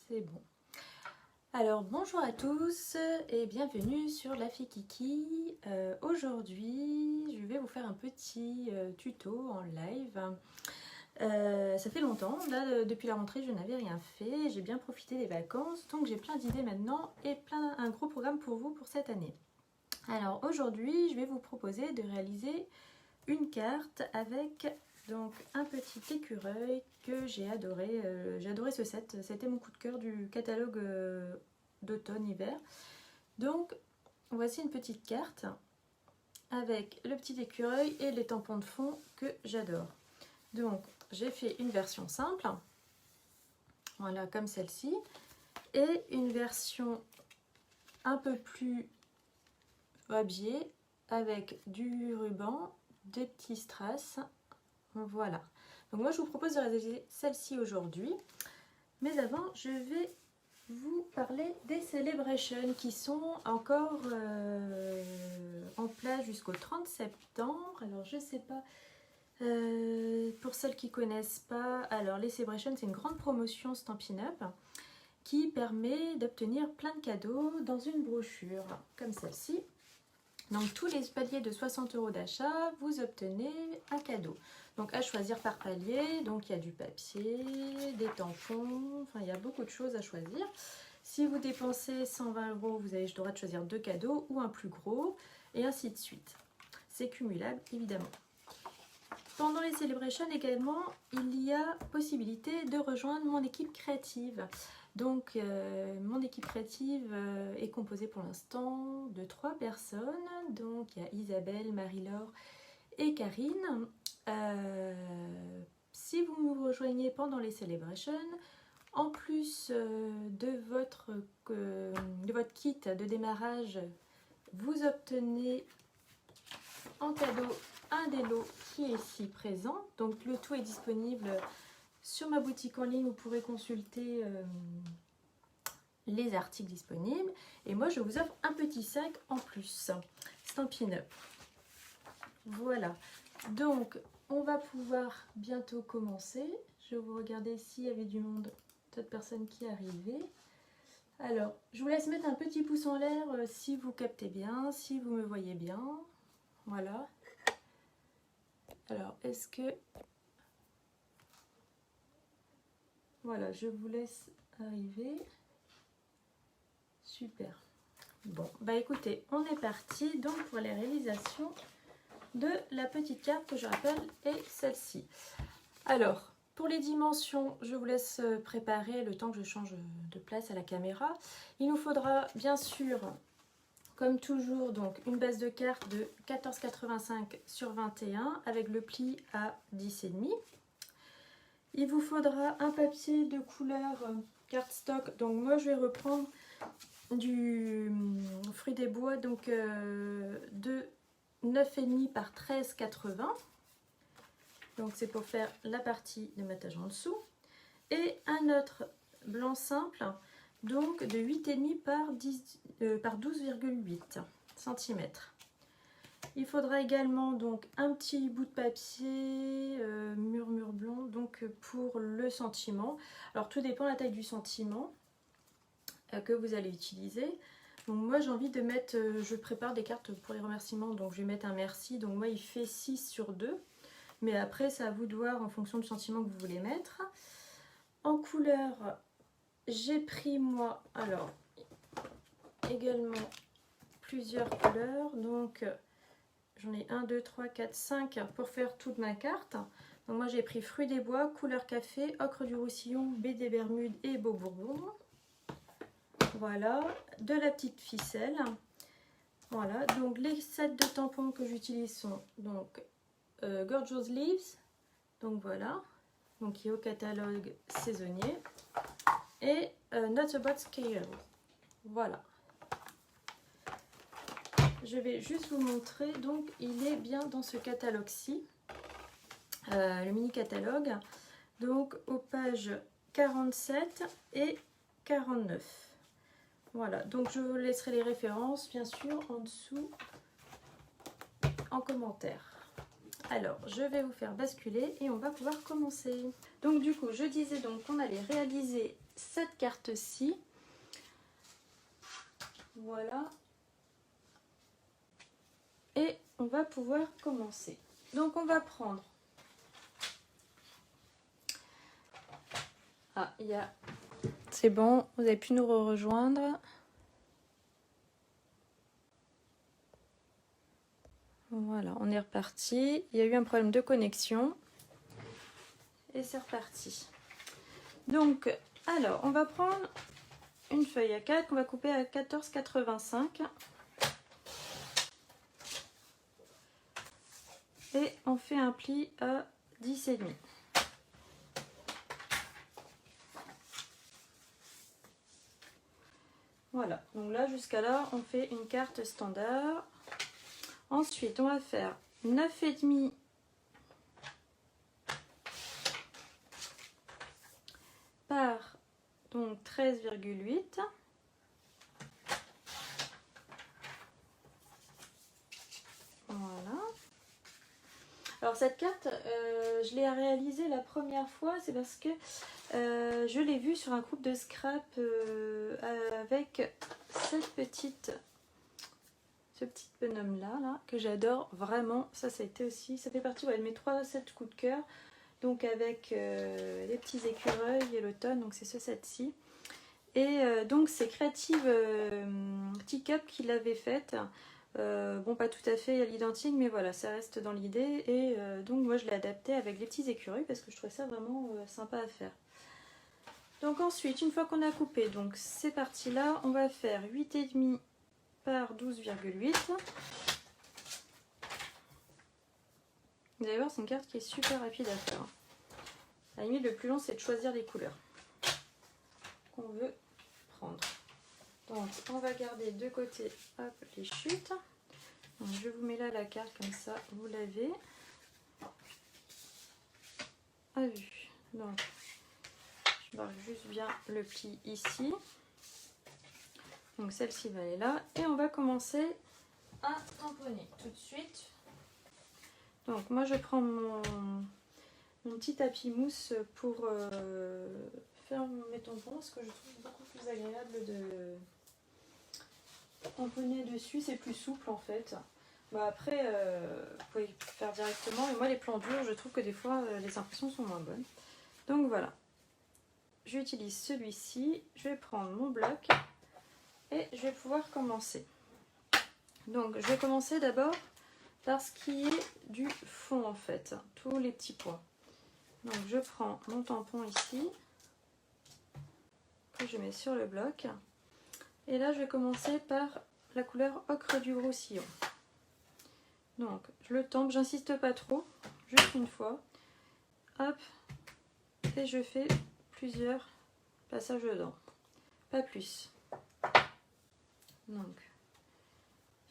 C'est bon. Alors bonjour à tous et bienvenue sur La Fée Kiki. Aujourd'hui je vais vous faire un petit tuto en live. Ça fait longtemps, là depuis la rentrée je n'avais rien fait, j'ai bien profité des vacances, donc j'ai plein d'idées maintenant et un gros programme pour vous pour cette année. Alors aujourd'hui je vais vous proposer de réaliser une carte avec donc un petit écureuil que j'ai adoré. J'ai adoré ce set, c'était mon coup de cœur du catalogue d'automne-hiver. Donc voici une petite carte avec le petit écureuil et les tampons de fond que j'adore. Donc j'ai fait une version simple, voilà comme celle-ci, et une version un peu plus habillée avec du ruban, des petits strass. Voilà, donc moi je vous propose de réaliser celle-ci aujourd'hui, mais avant je vais vous parler des celebrations qui sont encore en place jusqu'au 30 septembre. Alors je sais pas, pour celles qui connaissent pas, alors les celebrations c'est une grande promotion Stampin' Up qui permet d'obtenir plein de cadeaux dans une brochure comme celle-ci. Donc tous les paliers de 60 € d'achat, vous obtenez un cadeau. Donc à choisir par palier, donc il y a du papier, des tampons, enfin il y a beaucoup de choses à choisir. Si vous dépensez 120 €, vous avez le droit de choisir 2 cadeaux ou un plus gros, et ainsi de suite. C'est cumulable évidemment. Pendant les celebrations également, il y a possibilité de rejoindre mon équipe créative. Donc mon équipe créative est composée pour l'instant de 3 personnes. Donc il y a Isabelle, Marie-Laure et Karine. Si vous nous rejoignez pendant les celebrations, en plus de votre kit de démarrage, vous obtenez en cadeau un des lots qui est ici présent. Donc le tout est disponible sur ma boutique en ligne, vous pourrez consulter les articles disponibles. Et moi je vous offre un petit sac en plus, Stampin' Up. Voilà, donc on va pouvoir bientôt commencer. Je vais vous regarder s'il y avait du monde, d'autres personnes qui arrivaient. Alors, je vous laisse mettre un petit pouce en l'air si vous captez bien, si vous me voyez bien. Voilà. Alors, est-ce que... Voilà, je vous laisse arriver. Super. Bon, bah écoutez, on est parti donc pour la réalisation de la petite carte que je rappelle est celle-ci. Alors, pour les dimensions, je vous laisse préparer le temps que je change de place à la caméra. Il nous faudra bien sûr, comme toujours, donc une base de carte de 14,85 sur 21 avec le pli à 10,5. Il vous faudra un papier de couleur cardstock. Donc moi je vais reprendre du fruit des bois, donc de 9,5 par 13,80. Donc c'est pour faire la partie de mettage en dessous. Et un autre blanc simple, donc de 8,5 par 12,8 cm. Il faudra également donc un petit bout de papier murmure blanc donc pour le sentiment. Alors tout dépend de la taille du sentiment que vous allez utiliser. Donc moi j'ai envie de mettre, je prépare des cartes pour les remerciements, donc je vais mettre un merci. Donc moi il fait 6 sur 2. Mais après c'est à vous de voir en fonction du sentiment que vous voulez mettre. En couleur, j'ai pris moi alors également plusieurs couleurs. Donc j'en ai 1, 2, 3, 4, 5 pour faire toute ma carte. Donc moi j'ai pris fruits des bois, couleur café, ocre du roussillon, baie des Bermudes et beau bourbon. Voilà, de la petite ficelle. Voilà, donc les sets de tampons que j'utilise sont donc Gorgeous Leaves. Donc voilà, donc qui est au catalogue saisonnier, et Not About Scale. Voilà. Je vais juste vous montrer, donc il est bien dans ce catalogue-ci, le mini catalogue, donc aux pages 47 et 49. Voilà, donc je vous laisserai les références bien sûr en dessous en commentaire. Alors, je vais vous faire basculer et on va pouvoir commencer. Donc du coup, je disais donc qu'on allait réaliser cette carte-ci. Voilà. Et on va pouvoir commencer. Donc on va prendre... Ah, il y a... C'est bon, vous avez pu nous rejoindre. Voilà, on est reparti. Il y a eu un problème de connexion. Et c'est reparti. Donc, alors, on va prendre une feuille A4 qu'on va couper à 14,85. Et on fait un pli à 10,5. Voilà, donc là jusqu'à là on fait une carte standard. Ensuite on va faire 9,5 par donc 13,8. Voilà. Alors cette carte, je l'ai réalisée la première fois, c'est parce que je l'ai vue sur un groupe de scrap avec ce petit bonhomme là que j'adore vraiment. Ça a été aussi, ça fait partie de mes 3 sets coups de cœur. Donc avec les petits écureuils et l'automne, donc c'est ce set-ci. Et donc c'est Creative Teacup qui l'avait faite. Bon, pas tout à fait à l'identique, mais voilà, ça reste dans l'idée. Et donc moi je l'ai adapté avec les petits écureuils parce que je trouvais ça vraiment sympa à faire. Donc ensuite, une fois qu'on a coupé donc ces parties-là, on va faire 8,5 par 12,8. Vous allez voir, c'est une carte qui est super rapide à faire. À la limite, le plus long, c'est de choisir les couleurs qu'on veut prendre. Donc, on va garder de côté hop, les chutes. Donc, je vous mets là la carte, comme ça, vous l'avez à vue. Donc, je marque juste bien le pli ici. Donc, celle-ci va aller là. Et on va commencer à tamponner tout de suite. Donc, moi, je prends mon petit tapis mousse pour faire mes tampons, parce que je trouve beaucoup plus agréable de tamponner dessus, c'est plus souple en fait. Bah après, vous pouvez faire directement, mais moi les plans durs, je trouve que des fois les impressions sont moins bonnes. Donc voilà, j'utilise celui-ci, je vais prendre mon bloc et je vais pouvoir commencer. Donc je vais commencer d'abord par ce qui est du fond en fait, tous les petits points. Donc je prends mon tampon ici, que je mets sur le bloc. Et là je vais commencer par la couleur ocre du roussillon. Donc je le tampe, j'insiste pas trop, juste une fois. Hop, et je fais plusieurs passages dedans, pas plus. Donc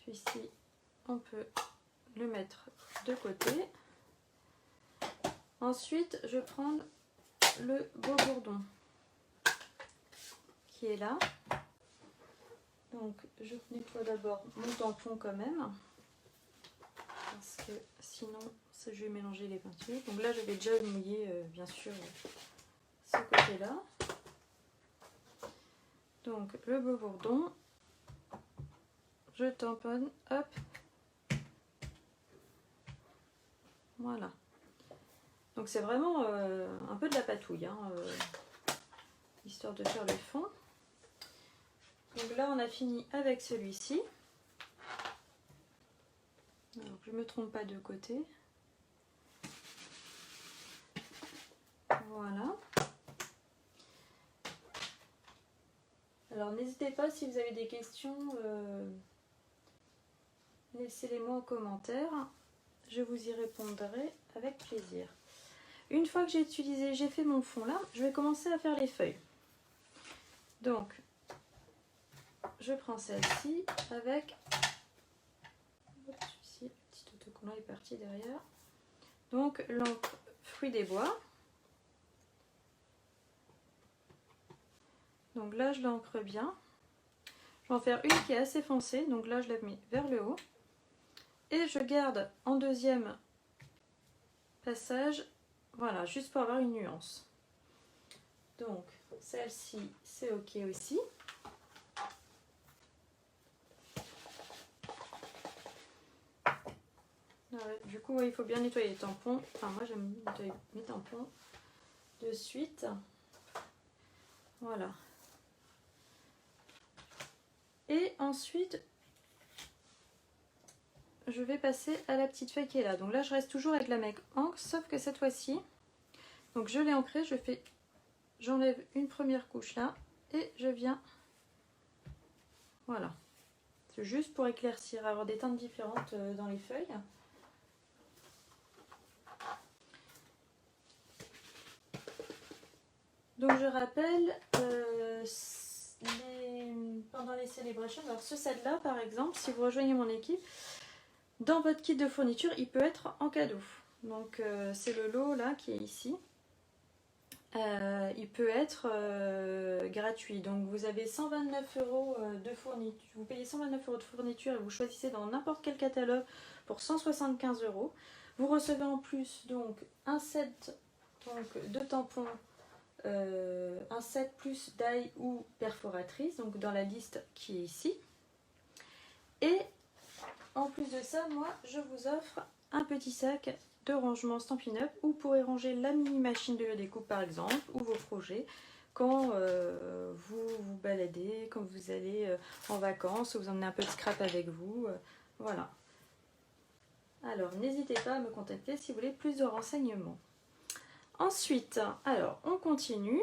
celui-ci, on peut le mettre de côté. Ensuite, je vais prendre le beau bourdon qui est là. Donc, je nettoie d'abord mon tampon quand même, parce que sinon, je vais mélanger les peintures. Donc là, je vais déjà mouiller, bien sûr, ce côté-là. Donc, le beau bourdon, je tamponne, hop. Voilà. Donc c'est vraiment un peu de la patouille, hein, histoire de faire le fond. Donc là on a fini avec celui-ci. Alors je ne me trompe pas de côté. Voilà. Alors n'hésitez pas, si vous avez des questions, laissez-les moi en commentaire. Je vous y répondrai avec plaisir. Une fois que j'ai fait mon fond là, je vais commencer à faire les feuilles. Donc, je prends celle-ci avec... Ici, le petit autocollant est parti derrière. Donc, l'encre Fruits des Bois. Donc là, je l'encre bien. Je vais en faire une qui est assez foncée. Donc là, je la mets vers le haut. Et je garde en deuxième passage, voilà, juste pour avoir une nuance. Donc, celle-ci, c'est OK aussi. Du coup, ouais, il faut bien nettoyer les tampons. Enfin, moi, j'aime nettoyer mes tampons de suite. Voilà. Et ensuite, je vais passer à la petite feuille qui est là. Donc là, je reste toujours avec la même encre, sauf que cette fois-ci, donc je l'ai ancrée, j'enlève une première couche là, et je viens, voilà. C'est juste pour éclaircir, avoir des teintes différentes dans les feuilles. Donc je rappelle, pendant les célébrations, alors ce set là par exemple, si vous rejoignez mon équipe, dans votre kit de fourniture, il peut être en cadeau. Donc c'est le lot là qui est ici. Il peut être gratuit. Donc vous avez 129 € de fourniture. Vous payez 129 € de fourniture et vous choisissez dans n'importe quel catalogue pour 175 €. Vous recevez en plus donc un set donc, de tampons, un set plus d'ail ou perforatrice, donc dans la liste qui est ici. Et en plus de ça, moi je vous offre un petit sac de rangement Stampin' Up où vous pourrez ranger la mini machine de découpe par exemple, ou vos projets quand vous vous baladez, quand vous allez en vacances, ou vous emmenez un peu de scrap avec vous, voilà. Alors n'hésitez pas à me contacter si vous voulez plus de renseignements. Ensuite, alors on continue.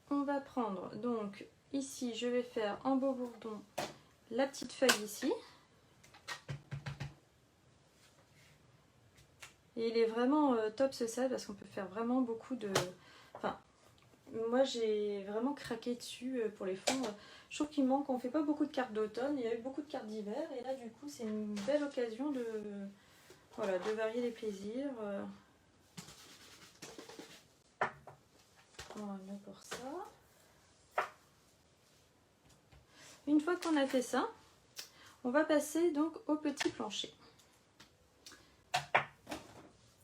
On va prendre donc ici, je vais faire en beau bourdon la petite feuille ici. Et il est vraiment top ce set parce qu'on peut faire vraiment beaucoup de... Enfin, moi j'ai vraiment craqué dessus pour les fonds. Je trouve qu'il manque, on fait pas beaucoup de cartes d'automne, il y a eu beaucoup de cartes d'hiver. Et là du coup c'est une belle occasion de, voilà, de varier les plaisirs. Voilà pour ça. Une fois qu'on a fait ça, on va passer donc au petit plancher.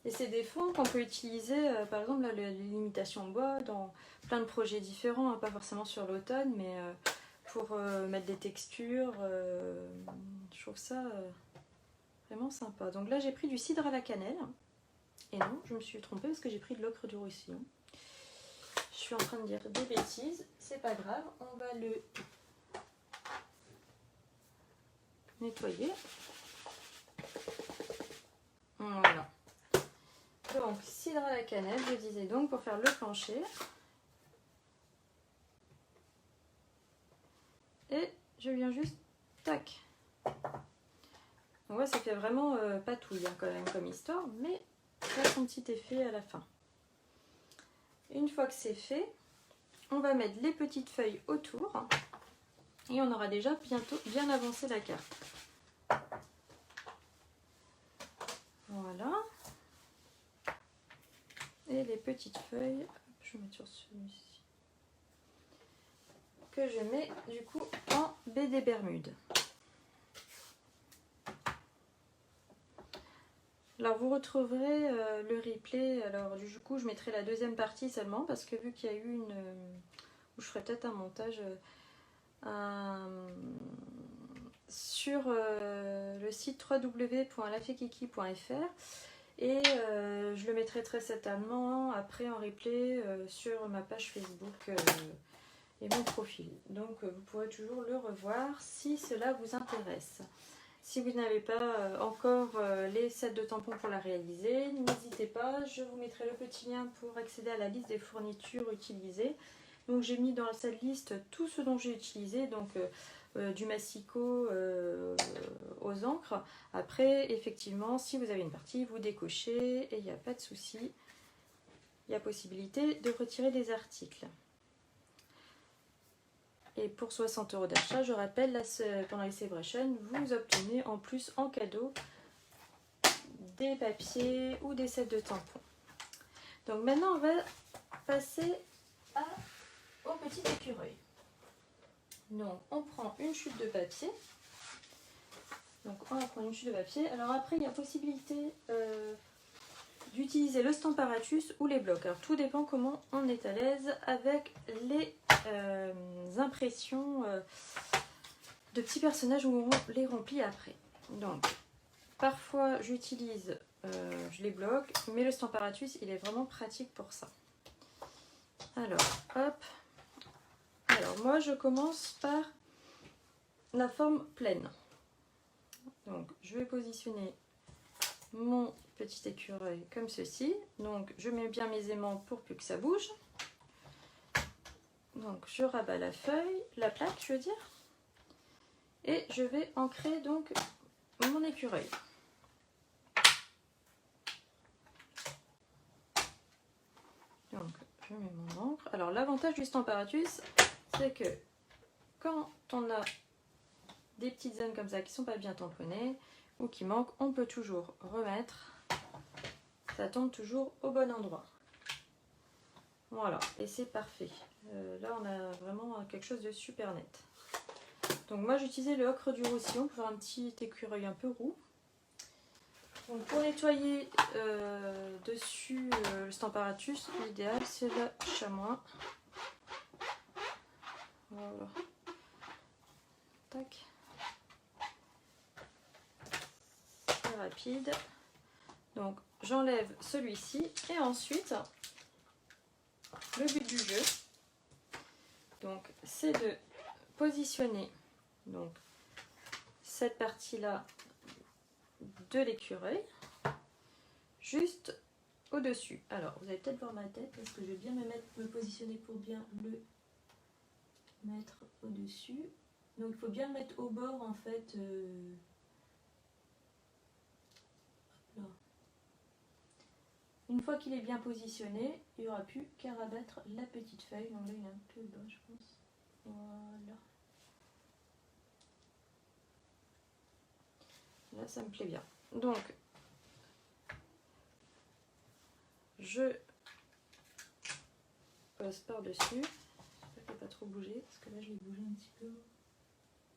Et c'est des fonds qu'on peut utiliser, par exemple l'imitation bois, dans plein de projets différents, hein, pas forcément sur l'automne, mais pour mettre des textures. Je trouve ça vraiment sympa. Donc là j'ai pris du cidre à la cannelle. Et non, je me suis trompée parce que j'ai pris de l'ocre du Roussillon. Je suis en train de dire des bêtises, c'est pas grave, on va le nettoyer. Voilà. Donc, cidre à la cannelle, je disais donc pour faire le plancher. Et je viens juste, tac. Donc ouais, ça fait vraiment patouille hein, quand même comme histoire, mais ça a son petit effet à la fin. Une fois que c'est fait, on va mettre les petites feuilles autour et on aura déjà bientôt bien avancé la carte. Voilà. Et les petites feuilles, je vais mettre sur celui-ci, que je mets du coup en BD Bermude. Alors vous retrouverez le replay, alors du coup je mettrai la deuxième partie seulement parce que vu qu'il y a eu une... où je ferai peut-être un montage sur le site www.lafekiki.fr et je le mettrai très certainement après en replay sur ma page Facebook et mon profil. Donc vous pourrez toujours le revoir si cela vous intéresse. Si vous n'avez pas encore les sets de tampons pour la réaliser, n'hésitez pas, je vous mettrai le petit lien pour accéder à la liste des fournitures utilisées. Donc j'ai mis dans cette liste tout ce dont j'ai utilisé, donc du massicot aux encres. Après, effectivement, si vous avez une partie, vous décochez et il n'y a pas de souci. Il y a possibilité de retirer des articles. Et pour 60 € d'achat, je rappelle, là, pendant les Celebration, vous obtenez en plus en cadeau des papiers ou des sets de tampons. Donc maintenant, on va passer au petit écureuil. Donc, on prend une chute de papier. Donc, on va prendre une chute de papier. Alors après, il y a possibilité d'utiliser le Stamparatus ou les blocs. Alors, tout dépend comment on est à l'aise avec les impressions de petits personnages où on les remplit après. Donc, parfois, j'utilise, je les bloque, mais le Stamparatus, il est vraiment pratique pour ça. Alors, hop. Alors, moi, je commence par la forme pleine. Donc, je vais positionner mon petit écureuil comme ceci. Donc, je mets bien mes aimants pour plus que ça bouge. Donc, je rabats la feuille, la plaque, je veux dire. Et je vais ancrer donc mon écureuil. Donc, je mets mon encre. Alors, l'avantage du Stamparatus, c'est que quand on a des petites zones comme ça qui ne sont pas bien tamponnées ou qui manquent, on peut toujours remettre. Ça tombe toujours au bon endroit. Voilà, et c'est parfait. Là, on a vraiment quelque chose de super net. Donc moi, j'utilisais le ocre du Roussillon pour faire un petit écureuil un peu roux. Donc pour nettoyer dessus le Stamparatus, l'idéal c'est le chamois. Voilà. Tac. C'est rapide. Donc j'enlève celui-ci et ensuite le but du jeu, donc c'est de positionner donc cette partie-là de l'écureuil juste au-dessus. Alors vous allez peut-être voir ma tête parce que je vais bien me positionner pour bien le mettre au-dessus. Donc il faut bien le mettre au bord en fait. Là. Une fois qu'il est bien positionné, il n'y aura plus qu'à rabattre la petite feuille. Donc là il est un peu bas je pense. Voilà. Là ça me plaît bien. Donc je passe par-dessus. J'espère qu'il n'a pas trop bougé, parce que là je l'ai bougé un petit peu.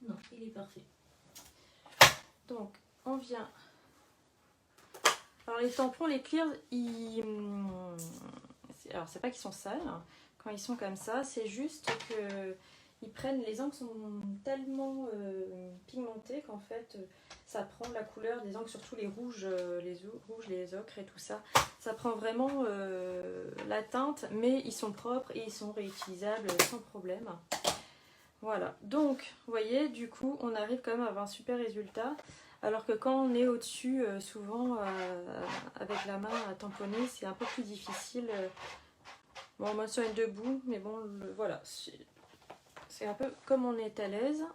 Non, il est parfait. Donc on vient. Alors les tampons, les clears, alors c'est pas qu'ils sont sales quand ils sont comme ça, c'est juste que ils prennent, les encres sont tellement pigmentées qu'en fait ça prend la couleur des encres, surtout les rouges, les ocres et tout ça. Ça prend vraiment la teinte, mais ils sont propres et ils sont réutilisables sans problème. Voilà, donc vous voyez, du coup on arrive quand même à avoir un super résultat. Alors que quand on est au-dessus, souvent avec la main à tamponner, c'est un peu plus difficile. Bon, moi, sur une debout, mais bon, voilà, c'est un peu comme on est à l'aise.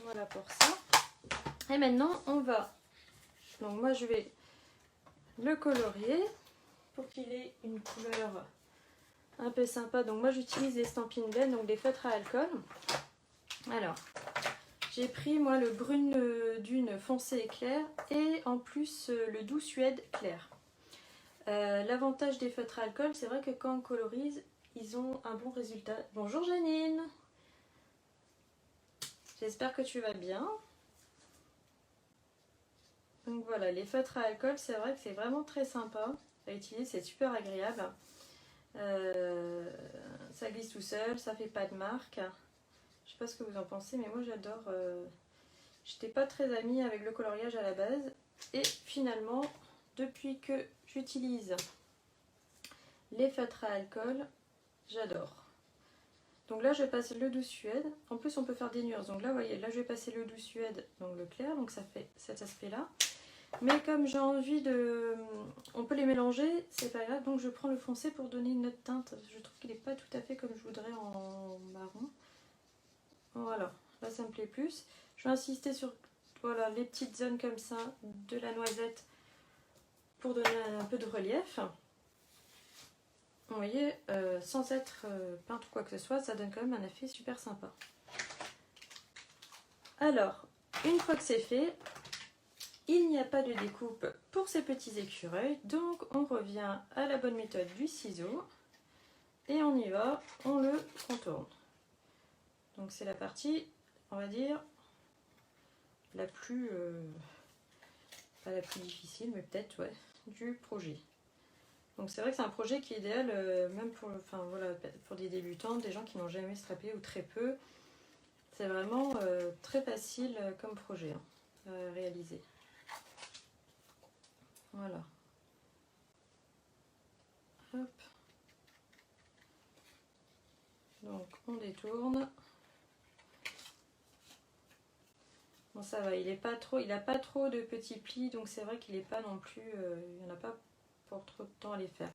Voilà pour ça. Et maintenant, on va. Donc, moi, je vais le colorier pour qu'il ait une couleur un peu sympa. Donc, moi, j'utilise des Stampin' Ben, donc des feutres à alcool. Alors. J'ai pris moi le brune dune foncé et clair et en plus le doux suède clair. L'avantage des feutres à alcool, c'est vrai que quand on colorise, ils ont un bon résultat. Bonjour Janine, j'espère que tu vas bien. Donc voilà, les feutres à alcool, c'est vrai que c'est vraiment très sympa à utiliser, c'est super agréable. Ça glisse tout seul, ça fait pas de marque. Je sais pas ce que vous en pensez, mais moi j'adore. J'étais pas très amie avec le coloriage à la base. Et finalement, depuis que j'utilise les feutres à alcool, j'adore. Donc là, je passe le doux suède. En plus, on peut faire des nuances. Donc là, vous voyez, là, je vais passer le doux suède, donc le clair. Donc ça fait cet aspect-là. Mais comme j'ai envie de... On peut les mélanger, c'est pas grave. Donc je prends le foncé pour donner une autre teinte. Je trouve qu'il n'est pas tout à fait comme je voudrais en marron. Voilà, là ça me plaît plus. Je vais insister sur voilà, les petites zones comme ça de la noisette pour donner un peu de relief. Vous voyez, sans être peinte ou quoi que ce soit, ça donne quand même un effet super sympa. Alors, une fois que c'est fait, il n'y a pas de découpe pour ces petits écureuils. Donc, on revient à la bonne méthode du ciseau. Et on y va, on le contourne. Donc, c'est la partie, on va dire, la plus... pas la plus difficile, mais peut-être, ouais, du projet. Donc c'est vrai que c'est un projet qui est idéal même pour, enfin, voilà, pour des débutants, des gens qui n'ont jamais strappé ou très peu. C'est vraiment très facile comme projet à réaliser. Voilà. Hop. Donc on détourne. Bon ça va, il n'a pas trop de petits plis, donc c'est vrai qu'il n'est pas non plus, il n'y en a pas pour trop de temps à les faire.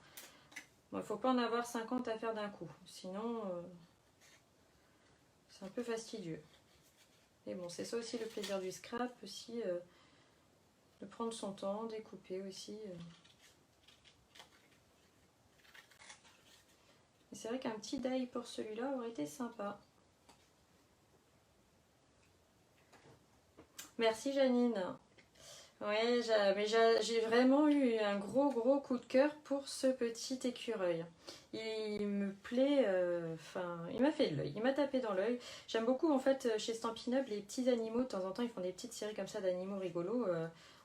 Bon, il ne faut pas en avoir 50 à faire d'un coup, sinon c'est un peu fastidieux. Mais bon, c'est ça aussi le plaisir du scrap, aussi de prendre son temps, découper aussi. Et c'est vrai qu'un petit die pour celui-là aurait été sympa. Merci Janine. Ouais, j'ai vraiment eu un gros coup de cœur pour ce petit écureuil. Il me plaît, enfin, il m'a fait de l'œil, il m'a tapé dans l'œil. J'aime beaucoup en fait chez Stampin' Up les petits animaux. De temps en temps, ils font des petites séries comme ça d'animaux rigolos.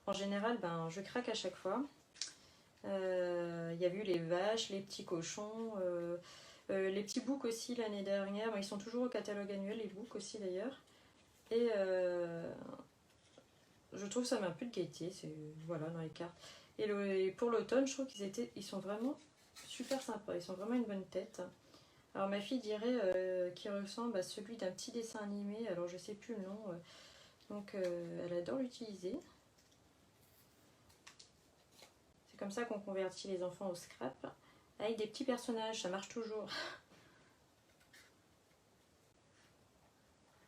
En général, ben, je craque à chaque fois. Il y a eu les vaches, les petits cochons, les petits boucs aussi l'année dernière. Bon, ils sont toujours au catalogue annuel, les boucs aussi d'ailleurs. Et je trouve que ça met un peu de gaieté, c'est voilà dans les cartes. Et pour l'automne, je trouve ils sont vraiment super sympas, ils sont vraiment une bonne tête. Alors ma fille dirait qu'il ressemble à celui d'un petit dessin animé, alors je sais plus le nom, donc elle adore l'utiliser. C'est comme ça qu'on convertit les enfants au scrap, avec des petits personnages, ça marche toujours.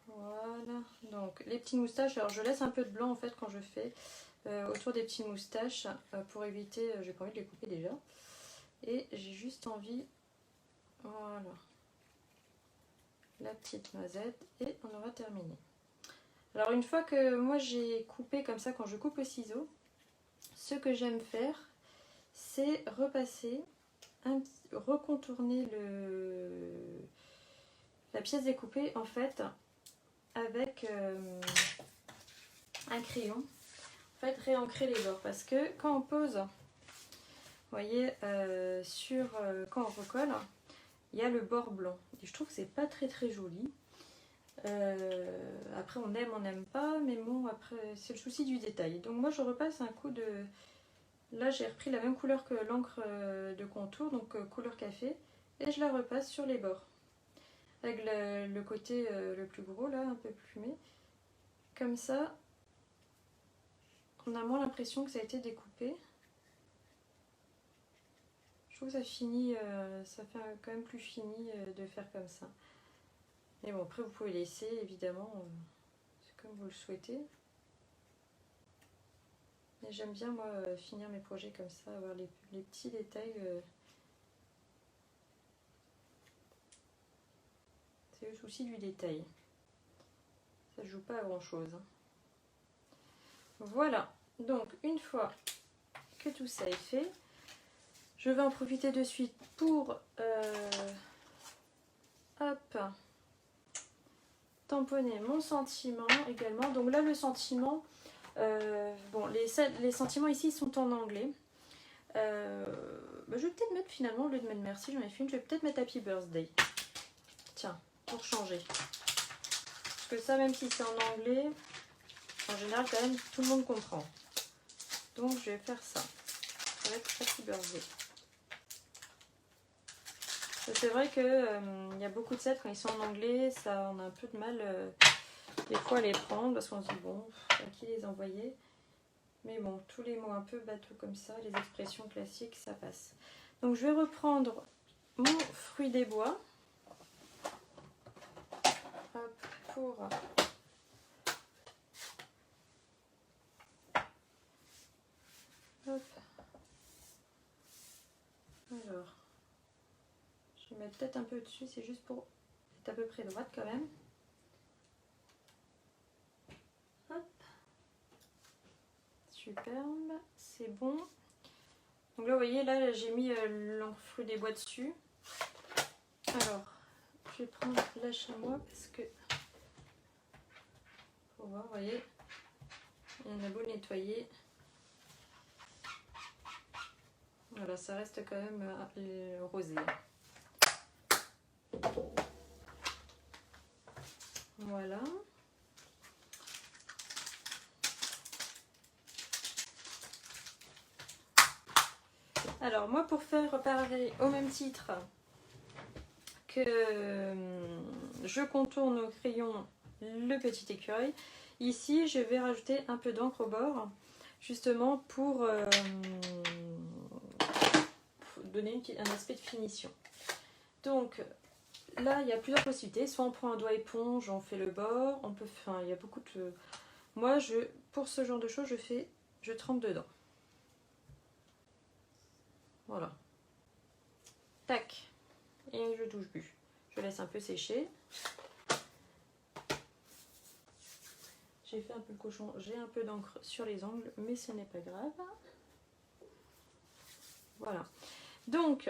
Voilà, donc les petites moustaches, alors je laisse un peu de blanc en fait quand je fais autour des petites moustaches pour éviter, j'ai pas envie de les couper déjà. Et j'ai juste envie, voilà, la petite noisette et on aura terminé. Alors une fois que moi j'ai coupé comme ça, quand je coupe au ciseau, ce que j'aime faire, c'est repasser, recontourner la pièce découpée en fait avec un crayon. En fait, réancrer les bords parce que quand on pose, vous voyez, quand on recolle, il y a le bord blanc. Et je trouve que c'est pas très joli. Après, on n'aime pas, mais bon, après, c'est le souci du détail. Donc, moi, je repasse un coup de. Là, j'ai repris la même couleur que l'encre de contour, donc couleur café, et je la repasse sur les bords. Avec le côté le plus gros, là, un peu plumé. Comme ça, on a moins l'impression que ça a été découpé. Je trouve que ça finit, ça fait quand même plus fini de faire comme ça. Mais bon, après vous pouvez laisser, évidemment, c'est comme vous le souhaitez. Mais j'aime bien, moi, finir mes projets comme ça, avoir les petits détails. C'est le souci du détail. Ça ne joue pas à grand chose. Voilà, donc une fois que tout ça est fait, je vais en profiter de suite pour hop, tamponner mon sentiment également. Donc là, le sentiment, bon, les sentiments ici sont en anglais. Je vais peut-être mettre finalement, au lieu de mettre merci, j'en ai fait une, je vais peut-être mettre Happy Birthday. Tiens, pour changer. Parce que ça, même si c'est en anglais, en général, quand même, tout le monde comprend. Donc, je vais faire ça. Ça va être Happy Birthday. C'est vrai qu'il y a beaucoup de sets, quand ils sont en anglais, ça, on a un peu de mal des fois à les prendre, parce qu'on se dit, bon, à qui les envoyer? Mais bon, tous les mots un peu bateaux comme ça, les expressions classiques, ça passe. Donc je vais reprendre mon fruit des bois. Hop, pour... Hop. Alors, je vais mettre peut-être un peu au-dessus, c'est juste pour être à peu près droite quand même. Hop. Superbe, c'est bon. Donc là, vous voyez, là j'ai mis le fruit des bois dessus. Alors, je vais prendre la chamois parce que, pour voir, vous voyez, il y en a beau nettoyer. Voilà, ça reste quand même rosé. Voilà. Alors moi, pour faire pareil au même titre que je contourne au crayon le petit écureuil, ici je vais rajouter un peu d'encre au bord, justement pour donner un aspect de finition. Donc là, il y a plusieurs possibilités. Soit on prend un doigt éponge, on fait le bord, on peut, enfin, il y a beaucoup de... Moi, pour ce genre de choses, je trempe dedans. Voilà. Tac. Et je touche plus. Je laisse un peu sécher. J'ai fait un peu le cochon, j'ai un peu d'encre sur les ongles, mais ce n'est pas grave. Voilà. Donc,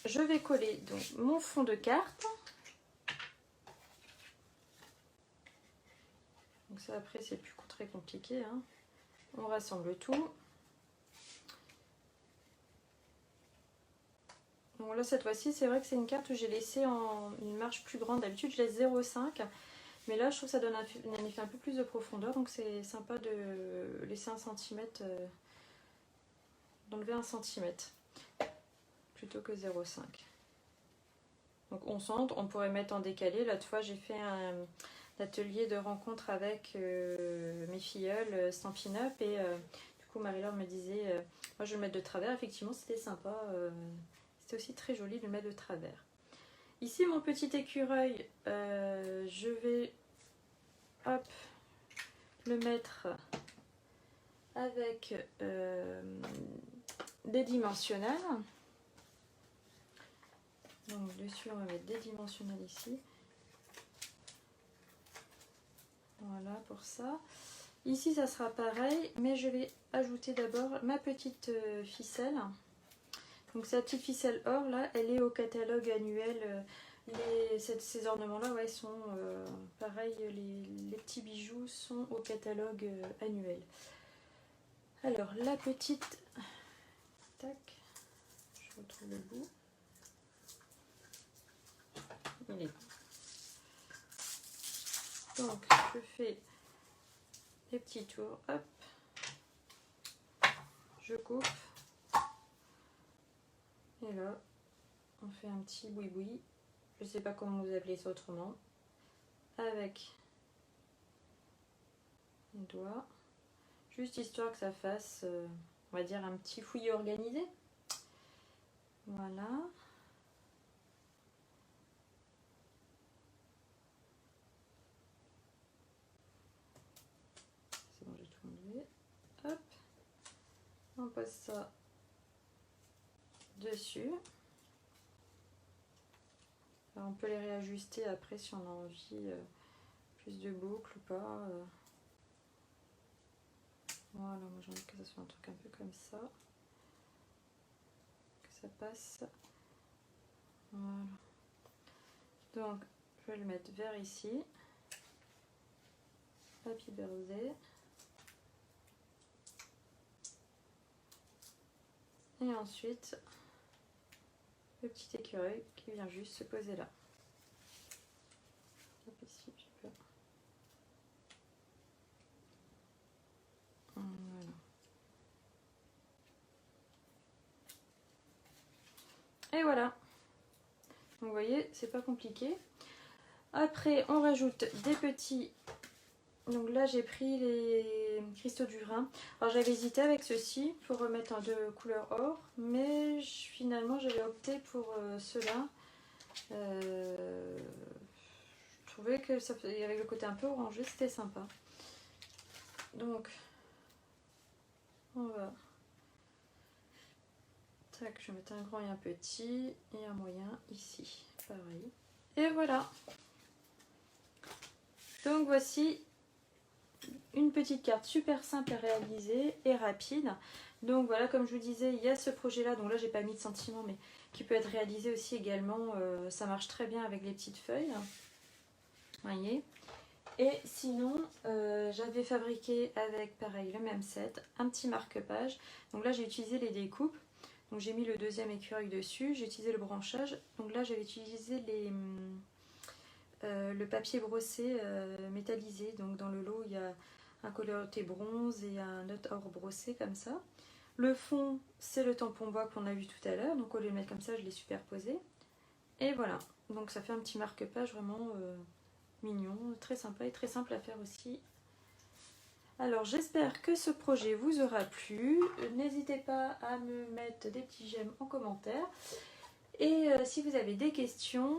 je vais coller donc, mon fond de carte. Donc ça, après, c'est plus très compliqué. Hein. On rassemble tout. Bon, là, cette fois-ci, c'est vrai que c'est une carte où j'ai laissé en une marge plus grande. D'habitude, je laisse 0,5. Mais là, je trouve que ça donne un effet un peu plus de profondeur. Donc, c'est sympa de laisser 1 cm, d'enlever 1 cm plutôt que 0,5. Donc, on centre. On pourrait mettre en décalé. L'autre fois, j'ai fait un atelier de rencontre avec mes filleuls Stampin' Up. Et du coup, Marie-Laure me disait, moi, je vais le mettre de travers. Effectivement, c'était sympa. C'était aussi très joli de le mettre de travers. Ici, mon petit écureuil, je vais hop, le mettre avec des dimensionnels. Donc dessus, on va mettre des dimensionnels ici. Voilà pour ça. Ici, ça sera pareil, mais je vais ajouter d'abord ma petite ficelle. Donc cette petite ficelle or, là, elle est au catalogue annuel. Ces ornements-là, ouais, sont pareil, les petits bijoux sont au catalogue annuel. Alors, la petite... Tac, je retrouve le bout. Il est bon. Donc, je fais des petits tours, hop, je coupe, et là, on fait un petit boui-boui, je sais pas comment vous appelez ça autrement, avec les doigts, juste histoire que ça fasse, on va dire, un petit fouillis organisé. Voilà. C'est bon, j'ai tout enlevé. Hop, on pose ça dessus. Alors, on peut les réajuster après si on a envie plus de boucles ou pas. Voilà, moi j'ai envie que ça soit un truc un peu comme ça. Que ça passe. Voilà. Donc, je vais le mettre vers ici. Happy birthday. Et ensuite, le petit écureuil qui vient juste se poser là. Ici, je peux. Voilà. Et voilà. Donc, vous voyez, c'est pas compliqué. Après, on rajoute des petits Donc là j'ai pris les cristaux du Rhin. Alors j'avais hésité avec ceux-ci pour remettre de couleur or, mais finalement j'avais opté pour ceux-là. Je trouvais que ça, avec le côté un peu orangé, c'était sympa. Donc on va... Tac, je vais mettre un grand et un petit et un moyen ici, pareil. Et voilà. Donc voici une petite carte super simple à réaliser et rapide. Donc voilà, comme je vous disais, il y a ce projet là, donc là j'ai pas mis de sentiment, mais qui peut être réalisé aussi également. Ça marche très bien avec les petites feuilles, voyez. Et sinon j'avais fabriqué avec pareil le même set un petit marque-page. Donc là j'ai utilisé les découpes, donc j'ai mis le deuxième écureuil dessus, j'ai utilisé le branchage. Donc là j'avais utilisé le papier brossé métallisé. Donc dans le lot il y a un colorier bronze et un autre or brossé comme ça. Le fond c'est le tampon bois qu'on a vu tout à l'heure, donc au lieu de le mettre comme ça je l'ai superposé. Et voilà, donc ça fait un petit marque-page vraiment mignon, très sympa et très simple à faire aussi. Alors j'espère que ce projet vous aura plu. N'hésitez pas à me mettre des petits j'aime en commentaire. Et si vous avez des questions,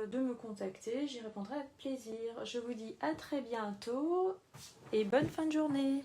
de me contacter, j'y répondrai avec plaisir. Je vous dis à très bientôt et bonne fin de journée.